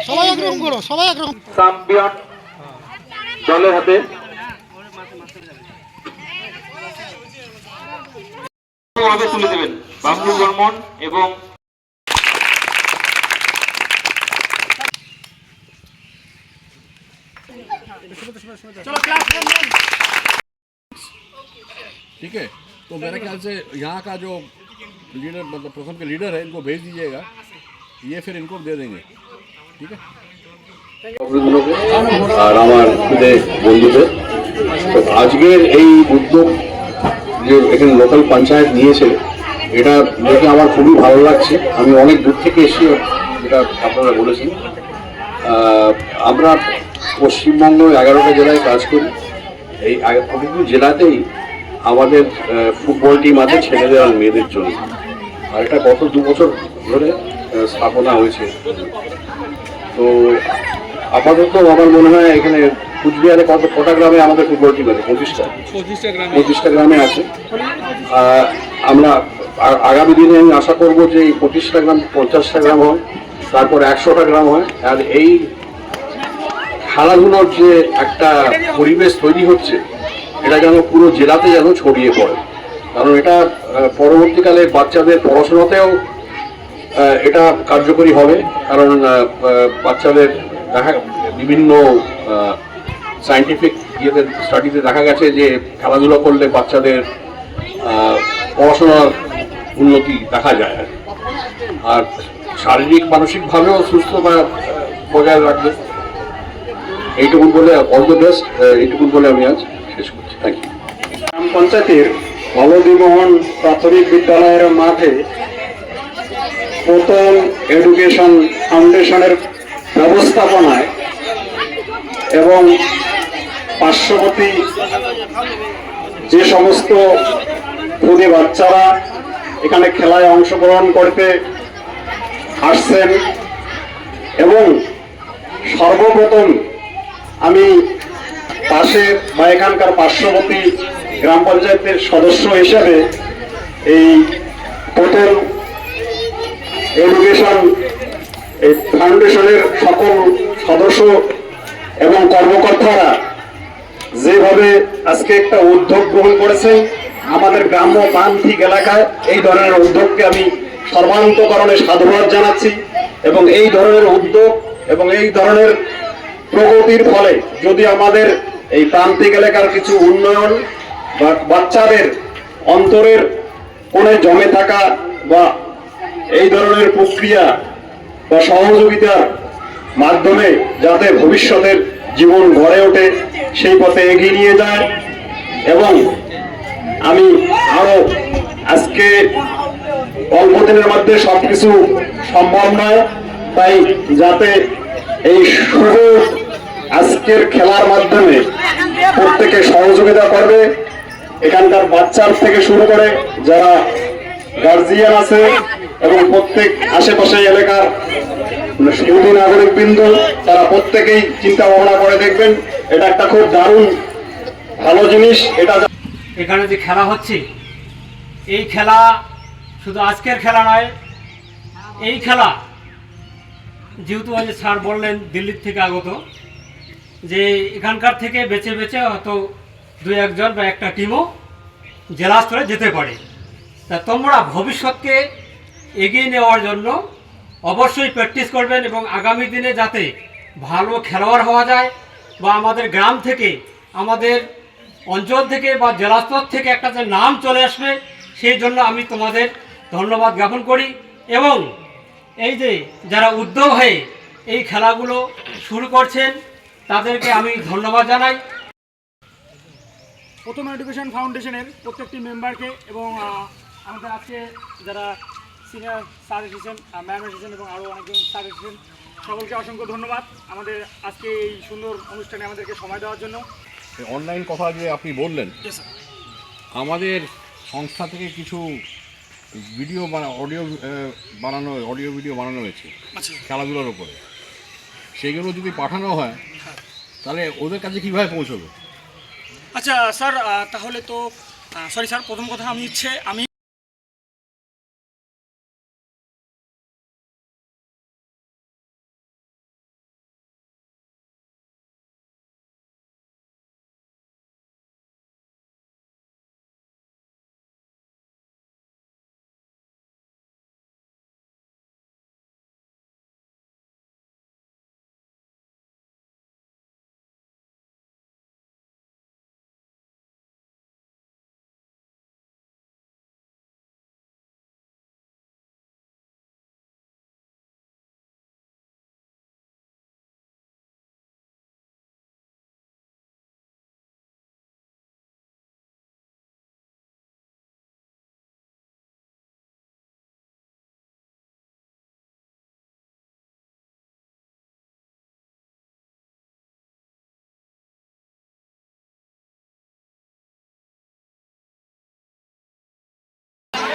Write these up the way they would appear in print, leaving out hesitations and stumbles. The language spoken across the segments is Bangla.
সবাই একরকম করো, সবাই একরকম। চ্যাম্পিয়ন দলের হাতে তুলে দেবেন বাবলু বর্মন এবং ठीक है। तो मेरे ख्याल से यहाँ का जो लीडर मतलब प्रथम के लीडर है इनको भेज दीजिएगा, ये फिर इनको दे देंगे। ठीक है। আর আমার বন্ধুদের তো আজকের এই উদ্যোগ যে এখানে লোকাল পঞ্চায়েত নিয়েছে এটা দেখে আমার খুবই ভালো লাগছে। আমি অনেক দূর থেকে এসেছি, যেটা আপনারা বলেছেন। আমরা পশ্চিমবঙ্গ 11টা জেলায় কাজ করি। এই প্রতিটি জেলাতেই আমাদের ফুটবল টিম আছে ছেলেদের আর মেয়েদের জন্য, আর এটা গত 2 বছর ধরে স্থাপনা হয়েছে। তো আপাতত আমার মনে হয় এখানে কুচবিহারে কটা গ্রামে আমাদের ফুটবল টিম আছে? 25টা গ্রামে আছে। আমরা আগামী দিনে আমি আশা করবো যে এই 25টা গ্রাম 50টা গ্রাম হয়, তারপর 100টা গ্রাম হয়। আর এই খেলাধুলোর যে একটা পরিবেশ তৈরি হচ্ছে এটা যেন পুরো জেলাতে যেন ছড়িয়ে পড়ে, কারণ এটা পরবর্তীকালে বাচ্চাদের পড়াশোনাতেও এটা কার্যকরী হবে। কারণ বাচ্চাদের বিভিন্ন সায়েন্টিফিক স্টাডিতে দেখা গেছে যে খেলাধুলা করলে বাচ্চাদের পড়াশোনার উন্নতি দেখা যায়, আর শারীরিক মানসিকভাবেও সুস্থতা বজায় রাখবে। এইটুকুন বলে অল দ্য বেস্ট, এইটুকুন বলে আমি আজ শেষ করছি। Thank you. গ্রাম পঞ্চায়েতের হলদিমোহন প্রাথমিক বিদ্যালয়ের মাঠে প্রথম এডুকেশন ফাউন্ডেশনের ব্যবস্থাপনায় এবং পার্শ্ববর্তী যে সমস্ত খুদে বাচ্চারা এখানে খেলায় অংশগ্রহণ করতে আসছেন, এবং সর্বপ্রথম আমি পাশে বা এখানকার পার্শ্ববর্তী গ্রাম পঞ্চায়েতের সদস্য হিসাবে এই প্রথম এডুকেশন এই ফাউন্ডেশনের সকল সদস্য এবং কর্মকর্তারা যেভাবে আজকে একটা উদ্যোগ গ্রহণ করেছেন আমাদের গ্রাম্য প্রান্তিক এলাকায়, এই ধরনের উদ্যোগকে আমি সর্বান্তকরণে সাধুবাদ জানাচ্ছি। এবং এই ধরনের উদ্যোগ এবং এই ধরনের প্রগতির ফলে যদি আমাদের এই প্রান্তিক এলাকার কিছু উন্নয়ন বা বাচ্চাদের অন্তরের কোণে জমে থাকা বা এই ধরনের প্রক্রিয়া বা সহযোগিতার মাধ্যমে যাতে ভবিষ্যতের জীবন গড়ে ওঠে সেই পথে এগিয়ে নিয়ে যায়। এবং আমি আরো আজকে অল্প দিনের মধ্যে সবকিছু সম্ভব নয়, তাই যাতে এই শুভ আজকের খেলার মাধ্যমে প্রত্যেকে সহযোগিতা করবে, এখানকার বাচ্চার থেকে শুরু করে যারা গার্জিয়ান আছে এবং প্রত্যেক আশেপাশে এলাকার সুদী নাগরিক বৃন্দ তারা প্রত্যেকেই চিন্তা ভাবনা করে দেখবেন। এটা একটা খুব দারুণ ভালো জিনিস। এটা এখানে যে খেলা হচ্ছে এই খেলা শুধু আজকের খেলা নয়, এই খেলা যেহেতু আজ স্যার বললেন দিল্লির থেকে আগত, যে এখানকার থেকে বেছে বেছে হয়তো 2-1 জন বা একটা টিমও জেলা স্তরে যেতে পারে। তা তোমরা ভবিষ্যৎকে এগিয়ে নেওয়ার জন্য অবশ্যই প্র্যাকটিস করবেন এবং আগামী দিনে যাতে ভালো খেলোয়াড় হওয়া যায় বা আমাদের গ্রাম থেকে আমাদের অঞ্চল থেকে বা জেলা স্তর থেকে একটা যে নাম চলে আসবে, সেই জন্য আমি তোমাদের ধন্যবাদ জ্ঞাপন করি। এবং এই যে যারা উদ্যোগ হয়ে এই খেলাগুলো শুরু করছেন তাদেরকে আমি ধন্যবাদ জানাই। প্রথম এডুকেশন ফাউন্ডেশনের প্রত্যেকটি মেম্বারকে এবং আমাদের আজকে যারা সিনিয়র স্যার এসেছেন, ম্যাম এসেছেন এবং আরও অনেকজন স্যার এসেছেন, সকলকে অসংখ্য ধন্যবাদ আমাদের আজকে এই সুন্দর অনুষ্ঠানে আমাদেরকে সময় দেওয়ার জন্য। অনলাইন কথা যে আপনি বললেন, আমাদের সংস্থা থেকে কিছু ভিডিও অডিও ভিডিও বানানো হয়েছে খেলাধুলার উপরে। সেগুলো যদি পাঠানো হয় তাহলে ওদের কাছে কীভাবে পৌঁছবে? আচ্ছা স্যার, তাহলে তো সরি স্যার, প্রথম কথা আমি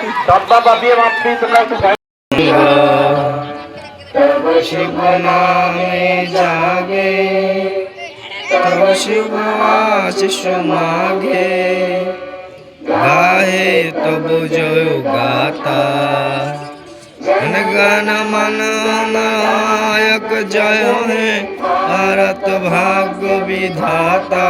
डब्बा बापिए बापी তোমরা একটু तब शिव नामे जागे तब शिव आशीष मागे गाहे तब जय गाता गण गण मन नायक जय है भारत भाग्य विधाता